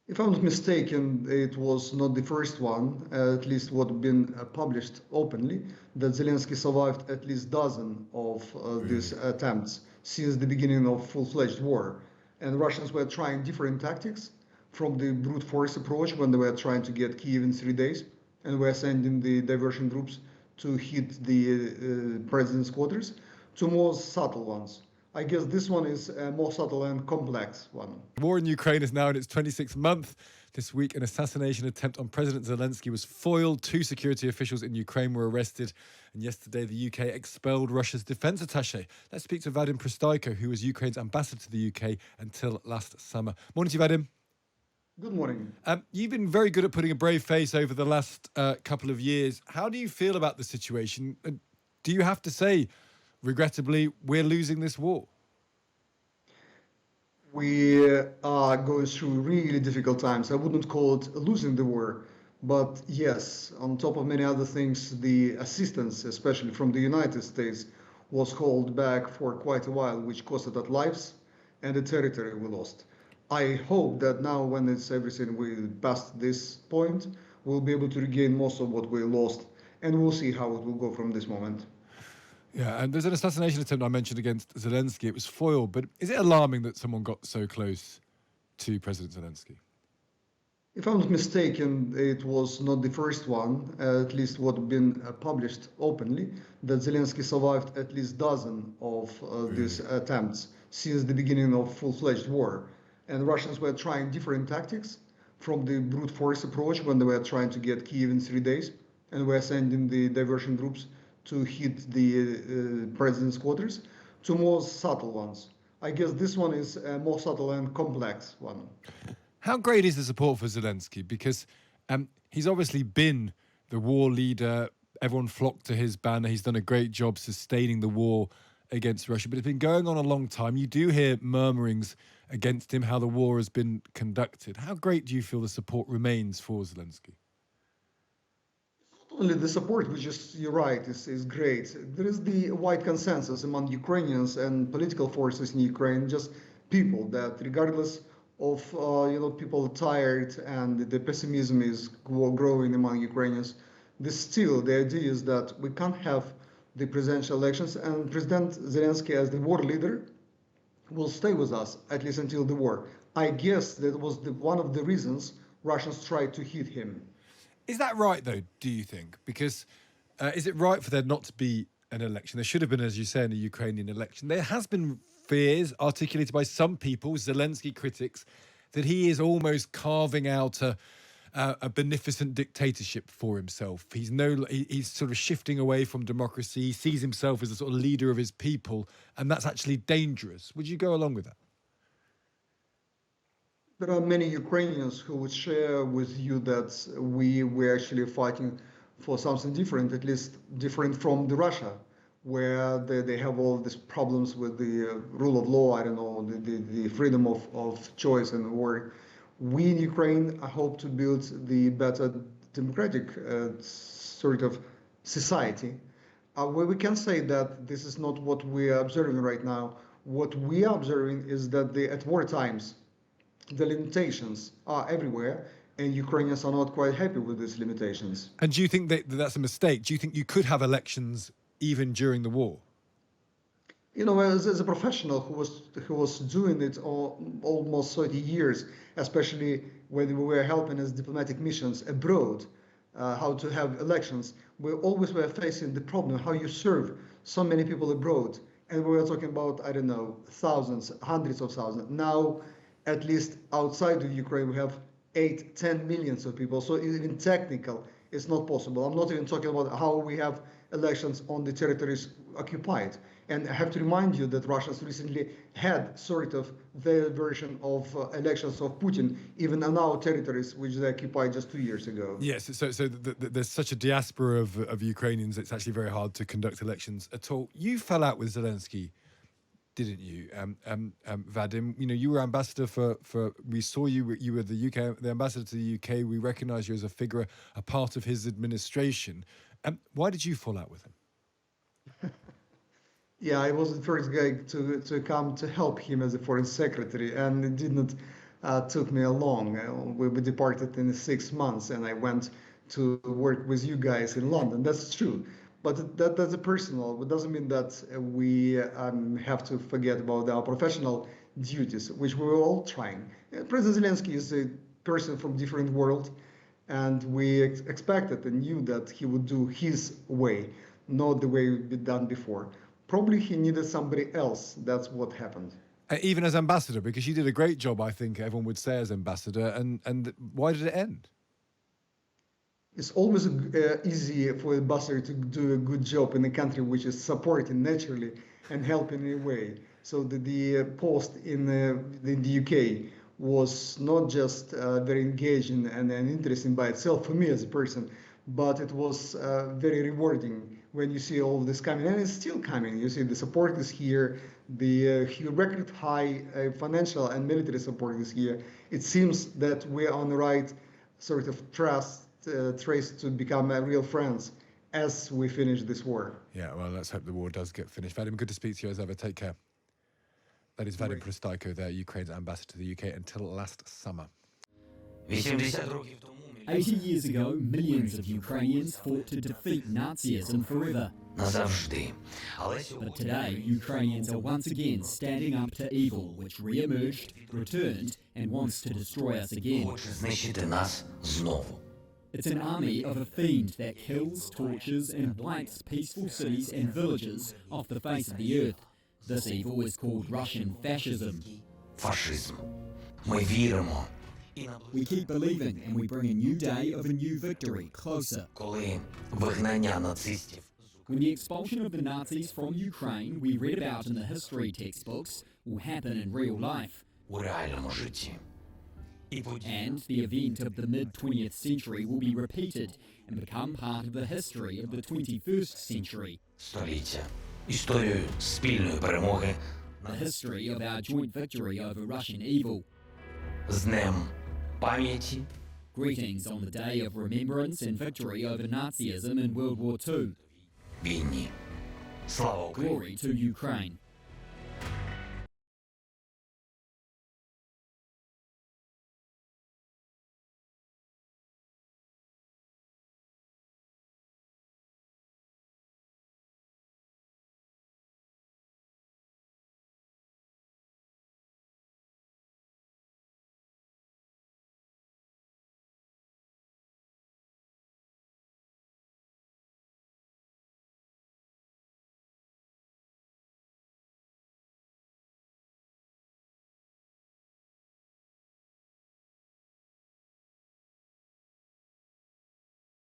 If I'm not mistaken, it was not the first one, at least what been published openly, that Zelensky survived at least dozen of these Really? attempts since the beginning of full-fledged war. And Russians were trying different tactics, from the brute force approach when they were trying to get Kiev in 3 days, and were sending the diversion groups to hit the president's quarters, to more subtle ones. I guess this one is a more subtle and complex one. The war in Ukraine is now in its 26th month. This week, an assassination attempt on President Zelensky was foiled. Two security officials in Ukraine were arrested. And yesterday, the UK expelled Russia's defense attaché. Let's speak to Vadym Prystaiko, who was Ukraine's ambassador to the UK until last summer. Morning to you, Vadym. Good morning. You've been very good at putting a brave face over the last couple of years. How do you feel about the situation? Do you have to say, regrettably, we're losing this war? We are going through really difficult times. I wouldn't call it losing the war, but yes, on top of many other things, the assistance, especially from the United States, was held back for quite a while, which costed us lives and the territory we lost. I hope that now, when it's everything we passed this point, we'll be able to regain most of what we lost, and we'll see how it will go from this moment. Yeah, and there's an assassination attempt I mentioned against Zelensky. It was foiled, but is it alarming that someone got so close to President Zelensky? If I'm not mistaken, it was not the first one, at least what been published openly, that Zelensky survived at least dozen of these Really? attempts since the beginning of full-fledged war. And Russians were trying different tactics, from the brute force approach when they were trying to get Kiev in 3 days, and were sending the diversion groups to hit the president's quarters, to more subtle ones. I guess this one is a more subtle and complex one. How great is the support for Zelensky? Because he's obviously been the war leader. Everyone flocked to his banner. He's done a great job sustaining the war against Russia, but it's been going on a long time. You do hear murmurings against him, how the war has been conducted. How great do you feel the support remains for Zelensky? Only the support, which is, you're right, is great. There is the wide consensus among Ukrainians and political forces in Ukraine, just people that, regardless of people are tired and the pessimism is growing among Ukrainians, still the idea is that we can't have the presidential elections, and President Zelensky, as the war leader, will stay with us at least until the war. I guess that was one of the reasons Russians tried to hit him. Is that right, though, do you think? Because is it right for there not to be an election? There should have been, as you say, in a Ukrainian election. There has been fears articulated by some people, Zelensky critics, that he is almost carving out a beneficent dictatorship for himself. He's sort of shifting away from democracy. He sees himself as a sort of leader of his people, and that's actually dangerous. Would you go along with that? There are many Ukrainians who would share with you that we're actually fighting for something different, at least different from the Russia, where they have all these problems with the rule of law, I don't know, the freedom of choice and work. We in Ukraine hope to build the better democratic sort of society, where we can say that this is not what we are observing right now. What we are observing is that at war times, the limitations are everywhere, and Ukrainians are not quite happy with these limitations. And do you think that that's a mistake? Do you think you could have elections even during the war? You know, as a professional who was doing it almost 30 years, especially when we were helping as diplomatic missions abroad, how to have elections, we always were facing the problem how you serve so many people abroad, and we were talking about, I don't know, thousands, hundreds of thousands. Now, at least outside of Ukraine, we have 8, 10 millions of people. So even technical, it's not possible. I'm not even talking about how we have elections on the territories occupied. And I have to remind you that Russians recently had sort of their version of elections of Putin, even on our territories, which they occupied just 2 years ago. Yes, so there's such a diaspora of Ukrainians, it's actually very hard to conduct elections at all. You fell out with Zelensky, didn't you, Vadym? You know, you were ambassador for. We saw you were the ambassador to the UK. We recognise you as a figure, a part of his administration. Why did you fall out with him? Yeah, I was the first guy to come to help him as a foreign secretary, and it did not took me along. We departed in 6 months, and I went to work with you guys in London. That's true. But that's a personal. It doesn't mean that we have to forget about our professional duties, which we're all trying. President Zelensky is a person from different world, and we expected and knew that he would do his way, not the way it been done before. Probably he needed somebody else. That's what happened. Even as ambassador, because you did a great job, I think everyone would say, as ambassador. And why did it end? It's always easy for a ambassador to do a good job in a country which is supporting naturally and helping in a way. So the post in the UK was not just very engaging and interesting by itself for me as a person, but it was very rewarding when you see all of this coming, and it's still coming. You see the support is here, the record high financial and military support is here. It seems that we're on the right sort of trace to become real friends as we finish this war. Yeah, well, let's hope the war does get finished. Vadym, good to speak to you as ever. Take care. That is Vadym Prystaiko there, Ukraine's ambassador to the UK until last summer. 80 years ago, millions of Ukrainians fought to defeat Nazism forever. But today, Ukrainians are once again standing up to evil, which re-emerged, returned, and wants to destroy us again. It's an army of a fiend that kills, tortures, and wipes peaceful cities and villages off the face of the earth. This evil is called Russian fascism. We keep believing, and we bring a new day of a new victory closer. When the expulsion of the Nazis from Ukraine we read about in the history textbooks will happen in real life, and the event of the mid-20th century will be repeated and become part of the history of the 21st century. The history of our joint victory over Russian evil. Greetings on the day of remembrance and victory over Nazism in World War II. Glory to Ukraine.